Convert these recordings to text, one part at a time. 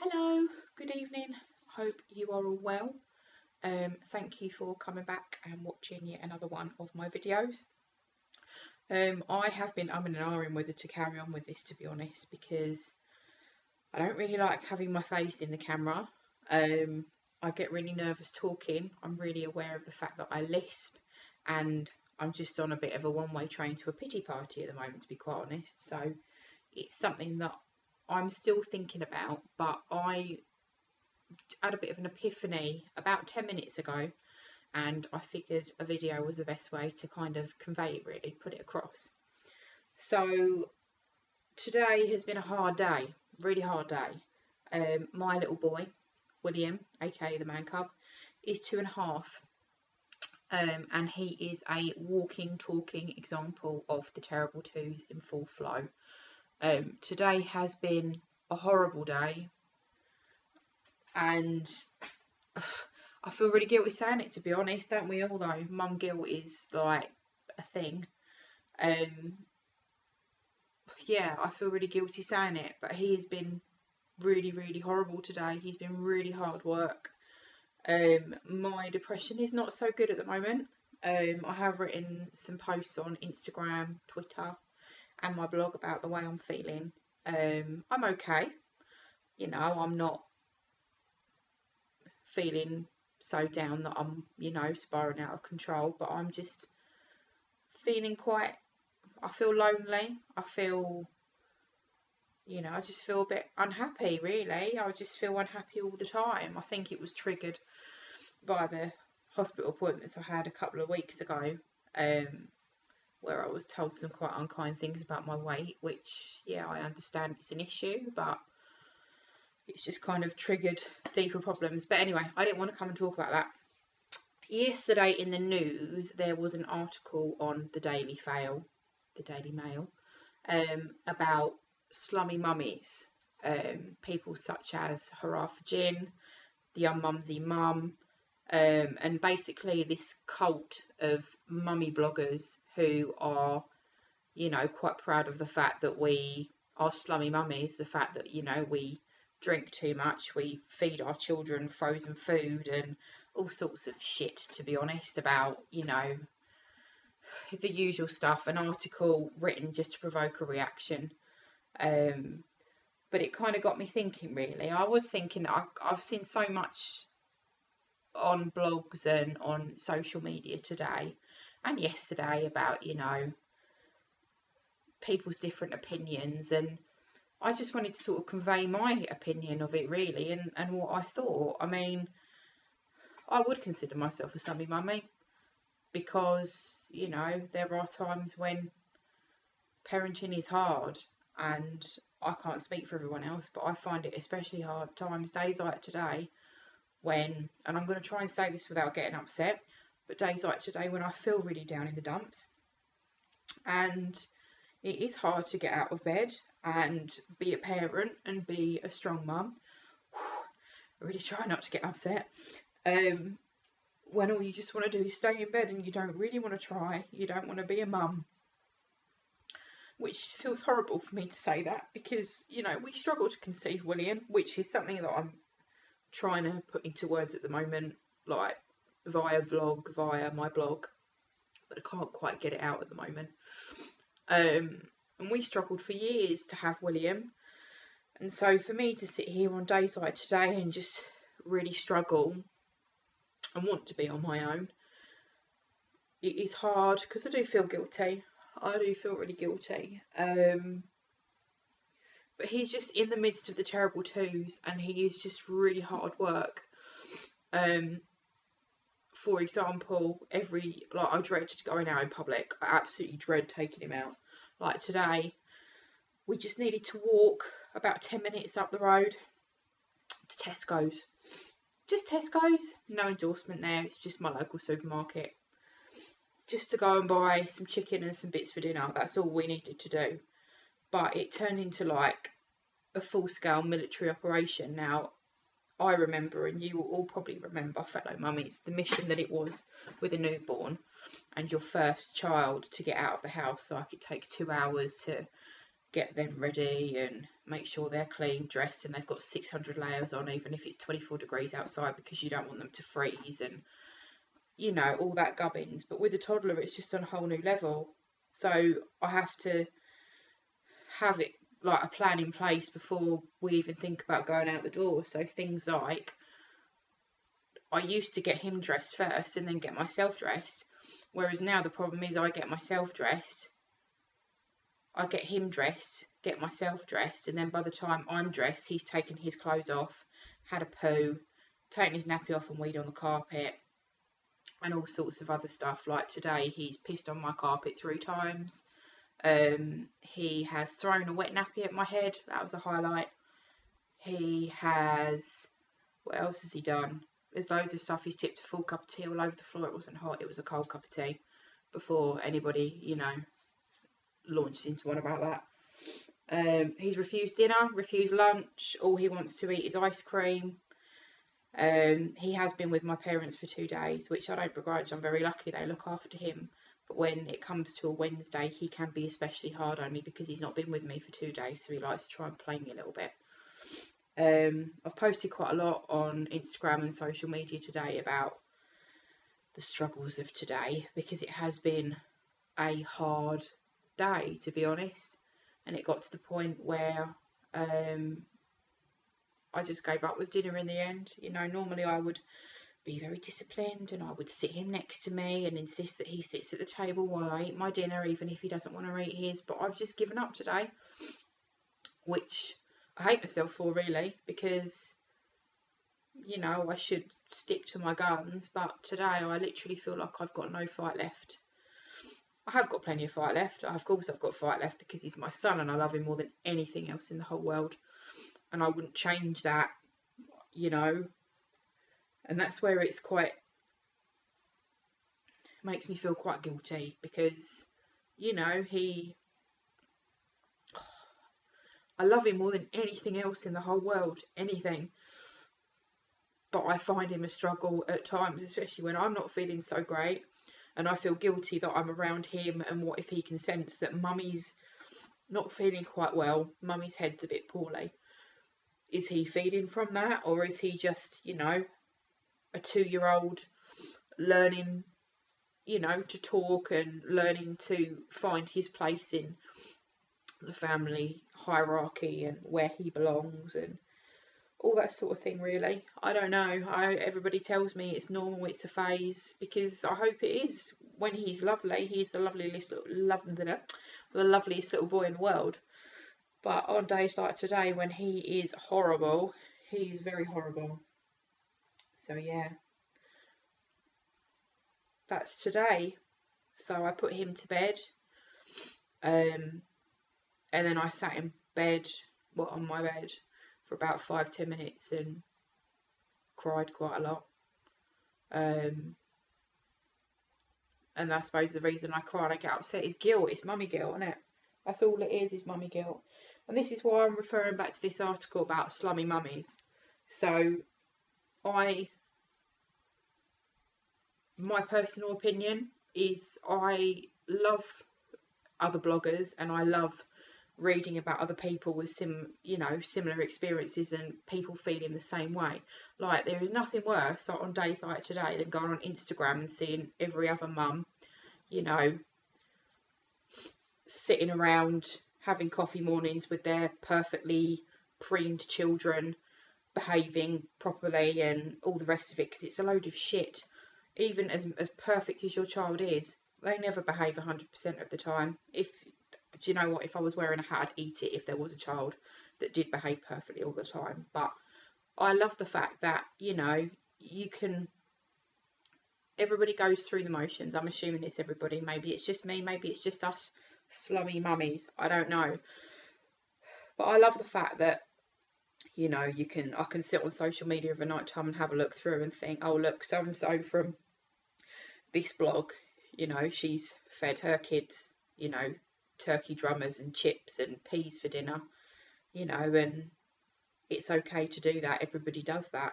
Hello, good evening. Hope you are all well. Thank you for coming back and watching yet another one of my videos. I have been umming and ahhing whether to carry on with this, to be honest, because I don't really like having my face in the camera. I get really nervous talking. I'm really aware of the fact that I lisp, and I'm just on a bit of a one-way train to a pity party at the moment, to be quite honest. So it's something that I'm still thinking about, but I had a bit of an epiphany about 10 minutes ago, and I figured a video was the best way to kind of convey it, really, put it across. So today has been a hard day, really hard day. My little boy, William, aka the man cub, is 2.5, and he is a walking, talking example of the terrible twos in full flow. Today has been a horrible day, and I feel really guilty saying it, to be honest, don't we all though? Mum guilt is like a thing. Yeah, I feel really guilty saying it, but he has been really, really horrible today. He's been really hard work. My depression is not so good at the moment. I have written some posts on Instagram, Twitter, and my blog about the way I'm feeling. I'm okay. You know, I'm not feeling so down that I'm, spiraling out of control, but I'm just feeling I feel lonely. I feel, I just feel a bit unhappy, really. I just feel unhappy all the time. I think it was triggered by the hospital appointments I had a couple of weeks ago, where I was told some quite unkind things about my weight, which, yeah, I understand it's an issue, but it's just kind of triggered deeper problems. But anyway, I didn't want to come and talk about that. Yesterday in the news, there was an article on the Daily Mail, about slummy mummies, people such as Hurrah for Gin, the Unmumsy Mum, and basically this cult of mummy bloggers who are, quite proud of the fact that we are slummy mummies, the fact that, we drink too much, we feed our children frozen food and all sorts of shit, to be honest, about, the usual stuff. An article written just to provoke a reaction. But it kind of got me thinking, really. I was thinking, I've seen so much on blogs and on social media today and yesterday about, people's different opinions, and I just wanted to sort of convey my opinion of it, really, and what I thought. I mean, I would consider myself a slummy mummy because, there are times when parenting is hard, and I can't speak for everyone else, but I find it especially hard times, days like today, when, and I'm going to try and say this without getting upset, but days like today when I feel really down in the dumps, and it is hard to get out of bed and be a parent and be a strong mum. I really try not to get upset. When all you just want to do is stay in bed and you don't really want to try, you don't want to be a mum. Which feels horrible for me to say that because, we struggle to conceive William, which is something that I'm trying to put into words at the moment, like via vlog, via my blog, but I can't quite get it out at the moment. And we struggled for years to have William, and so for me to sit here on days like today and just really struggle and want to be on my own, it is hard because I do feel guilty. I do feel really guilty. But he's just in the midst of the terrible twos, and he is just really hard work. For example, I dread going out in public. I absolutely dread taking him out. Like today, we just needed to walk about 10 minutes up the road to Tesco's. Just Tesco's, no endorsement there, it's just my local supermarket. Just to go and buy some chicken and some bits for dinner, that's all we needed to do. But it turned into like a full-scale military operation. Now, I remember, and you will all probably remember, fellow mummies, the mission that it was with a newborn and your first child to get out of the house. Like, it takes 2 hours to get them ready and make sure they're clean, dressed, and they've got 600 layers on, even if it's 24 degrees outside, because you don't want them to freeze, and you know, all that gubbins. But with a toddler, it's just on a whole new level. So I have to have it like a plan in place before we even think about going out the door. So things like, I used to get him dressed first and then get myself dressed, whereas now the problem is I get myself dressed, I get him dressed, get myself dressed, and then by the time I'm dressed, he's taken his clothes off, had a poo, taken his nappy off and weed on the carpet, and all sorts of other stuff. Like today, he's pissed on my carpet 3 times. He has thrown a wet nappy at my head. That was a highlight. He has... What else has he done? There's loads of stuff. He's tipped a full cup of tea all over the floor. It wasn't hot, it was a cold cup of tea, before anybody, you know, launched into one about that. He's refused dinner, refused lunch. All he wants to eat is ice cream. He has been with my parents for 2 days, which I don't begrudge. I'm very lucky they look after him. But when it comes to a Wednesday, he can be especially hard on me because he's not been with me for 2 days, so he likes to try and play me a little bit. I've posted quite a lot on Instagram and social media today about the struggles of today, because it has been a hard day, to be honest, and it got to the point where I just gave up with dinner in the end. You know, normally I would be very disciplined and I would sit him next to me and insist that he sits at the table while I eat my dinner, even if he doesn't want to eat his. But I've just given up today, which I hate myself for, really, because, you know, I should stick to my guns. But today I literally feel like I've got no fight left. I have got plenty of fight left. Of course I've got fight left, because he's my son and I love him more than anything else in the whole world. And I wouldn't change that, you know. And that's where it's quite... makes me feel quite guilty, because, you know, I love him more than anything else in the whole world, anything. But I find him a struggle at times, especially when I'm not feeling so great, and I feel guilty that I'm around him. And what if he can sense that mummy's not feeling quite well, mummy's head's a bit poorly? Is he feeding from that, or is he just, you know, a 2-year-old learning, you know, to talk and learning to find his place in the family hierarchy and where he belongs and all that sort of thing, really? I don't know. Everybody tells me it's normal, it's a phase, because I hope it is. When he's lovely, he's the loveliest little boy in the world. But on days like today, when he is horrible, he's very horrible. So yeah, that's today. So I put him to bed, and then I sat in bed, on my bed, for about 5-10 minutes and cried quite a lot. And I suppose the reason I cry and I get upset is guilt. It's mummy guilt, isn't it? That's all it is mummy guilt. And this is why I'm referring back to this article about slummy mummies. So my personal opinion is, I love other bloggers and I love reading about other people with similar experiences and people feeling the same way. Like, there is nothing worse, like, on days like today, than going on Instagram and seeing every other mum, you know, sitting around having coffee mornings with their perfectly preened children, behaving properly and all the rest of it, because it's a load of shit. Even as perfect as your child is, they never behave 100% of the time. Do you know what? If I was wearing a hat, I'd eat it if there was a child that did behave perfectly all the time. But I love the fact that, you know, everybody goes through the motions. I'm assuming it's everybody. Maybe it's just me. Maybe it's just us slummy mummies. I don't know. But I love the fact that, you know, I can sit on social media of a night time and have a look through and think, oh, look, so-and-so from this blog, you know, she's fed her kids, you know, turkey drummers and chips and peas for dinner, you know, and it's okay to do that. Everybody does that,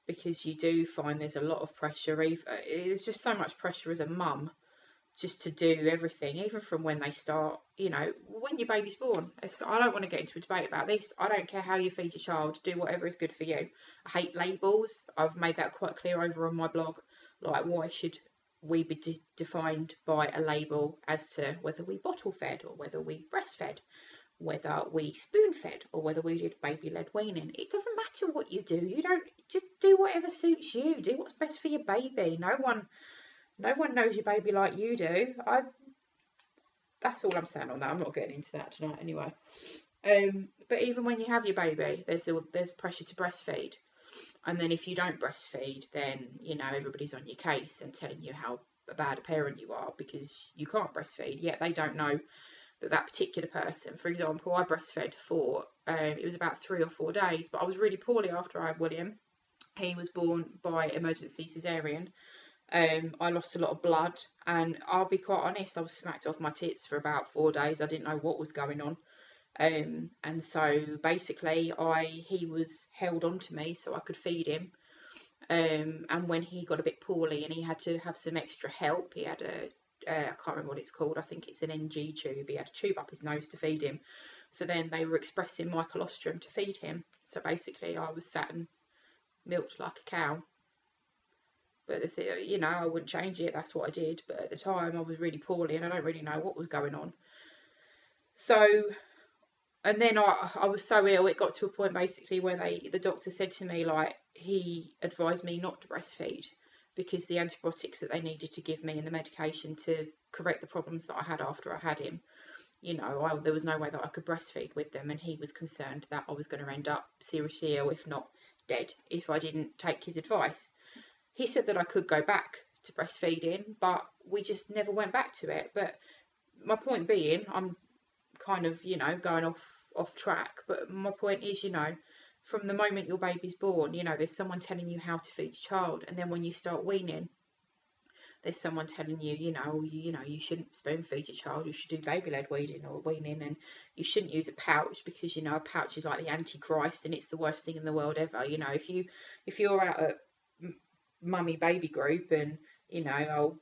because you do find there's a lot of pressure. There's just so much pressure as a mum just to do everything, even from when they start, you know, when your baby's born. I don't want to get into a debate about this. I don't care how you feed your child, do whatever is good for you. I hate labels. I've made that quite clear over on my blog. Like, why should we be defined by a label as to whether we bottle fed or whether we breastfed, whether we spoon fed or whether we did baby led weaning? It doesn't matter what you do. You don't, just do whatever suits you. Do what's best for your baby. No one knows your baby like you do. That's all I'm saying on that. I'm not getting into that tonight anyway. But even when you have your baby, there's pressure to breastfeed. And then if you don't breastfeed, then, you know, everybody's on your case and telling you how bad a parent you are because you can't breastfeed. Yet they don't know that particular person. For example, I breastfed for, it was about 3 or 4 days, but I was really poorly after I had William. He was born by emergency cesarean. I lost a lot of blood, and I'll be quite honest, I was smacked off my tits for about 4 days. I didn't know what was going on. And so basically he was held onto me so I could feed him. And when he got a bit poorly and he had to have some extra help, he had I can't remember what it's called, I think it's an NG tube. He had a tube up his nose to feed him. So then they were expressing my colostrum to feed him. So basically I was sat and milked like a cow. But you know, I wouldn't change it. That's what I did. But at the time, I was really poorly, and I don't really know what was going on. So, and then I was so ill. It got to a point basically where the doctor said to me, like, he advised me not to breastfeed because the antibiotics that they needed to give me and the medication to correct the problems that I had after I had him, you know, there was no way that I could breastfeed with them, and he was concerned that I was going to end up seriously ill, if not dead, if I didn't take his advice. He said that I could go back to breastfeeding, but we just never went back to it. But my point being, I'm kind of, you know, going off track. But my point is, you know, from the moment your baby's born, you know, there's someone telling you how to feed your child. And then when you start weaning, there's someone telling you, you know, you shouldn't spoon feed your child. You should do baby-led weaning, and you shouldn't use a pouch because, you know, a pouch is like the Antichrist and it's the worst thing in the world ever. You know, if you're out at mummy baby group and, you know, old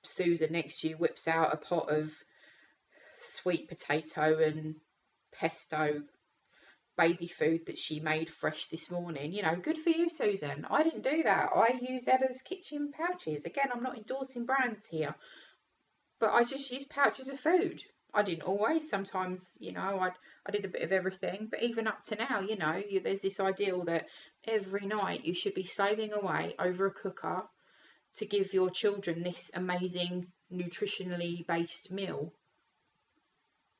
Susan next to you whips out a pot of sweet potato and pesto baby food that she made fresh this morning, you know, good for you, Susan. I didn't do that. I used Ella's kitchen pouches. Again, I'm not endorsing brands here, but I just used pouches of food. I didn't always. Sometimes, you know, I did a bit of everything. But even up to now, you know, there's this ideal that every night you should be slaving away over a cooker to give your children this amazing nutritionally based meal.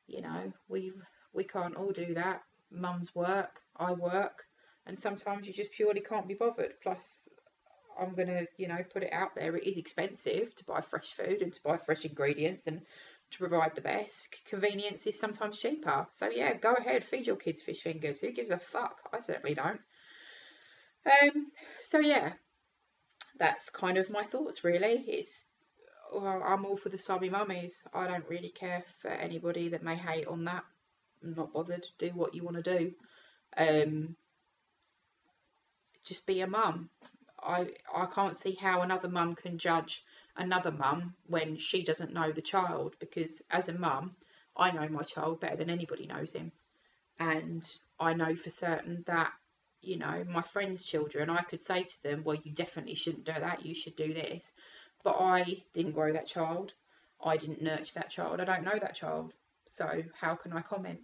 You know, we can't all do that. Mums work, I work, and sometimes you just purely can't be bothered. Plus, I'm going to, you know, put it out there, it is expensive to buy fresh food and to buy fresh ingredients and to provide the best. Convenience is sometimes cheaper. So yeah, go ahead, feed your kids fish fingers. Who gives a fuck? I certainly don't. So yeah, that's kind of my thoughts really. I'm all for the subby mummies. I don't really care for anybody that may hate on that. I'm not bothered. Do what you want to do. Just be a mum. I can't see how another mum can judge another mum when she doesn't know the child, because as a mum, I know my child better than anybody knows him. And I know for certain that, you know, my friends' children, I could say to them, well, you definitely shouldn't do that, you should do this. But I didn't grow that child. I didn't nurture that child. I don't know that child. So how can I comment?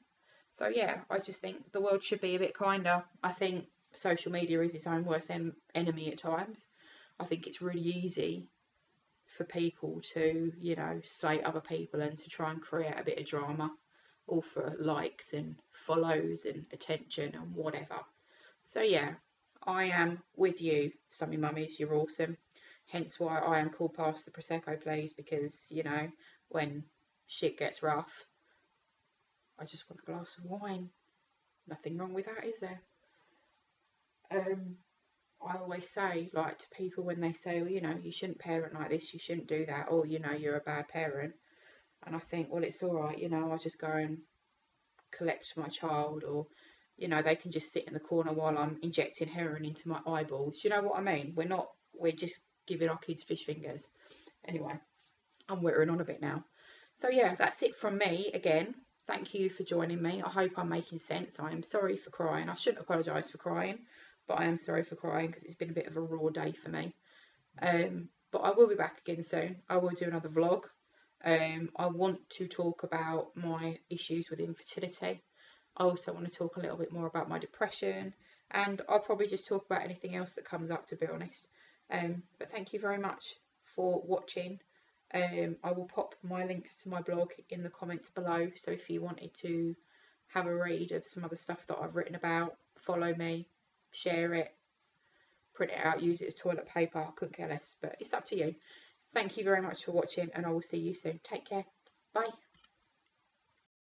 So yeah, I just think the world should be a bit kinder. I think social media is its own worst enemy at times. I think it's really easy for people to, you know, slate other people and to try and create a bit of drama, all for likes and follows and attention and whatever. So yeah, I am with you, Sammy Mummies, you're awesome. Hence why I am called Past the Prosecco, please, because, you know, when shit gets rough, I just want a glass of wine. Nothing wrong with that, is there? I always say, like, to people when they say, well, you know, you shouldn't parent like this, you shouldn't do that, or, you know, you're a bad parent. And I think, well, it's all right, you know, I'll just go and collect my child, or, you know, they can just sit in the corner while I'm injecting heroin into my eyeballs. Do you know what I mean? We're just giving our kids fish fingers. Anyway, I'm whittering on a bit now. So yeah, that's it from me again. Thank you for joining me. I hope I'm making sense. I am sorry for crying. I shouldn't apologise for crying, but I am sorry for crying because it's been a bit of a raw day for me. But I will be back again soon. I will do another vlog. I want to talk about my issues with infertility. I also want to talk a little bit more about my depression, and I'll probably just talk about anything else that comes up, to be honest. But thank you very much for watching. I will pop my links to my blog in the comments below, so if you wanted to have a read of some other stuff that I've written about, follow me, share it, print it out, use it as toilet paper, I couldn't care less, but it's up to you. Thank you very much for watching, and I will see you soon. Take care. Bye.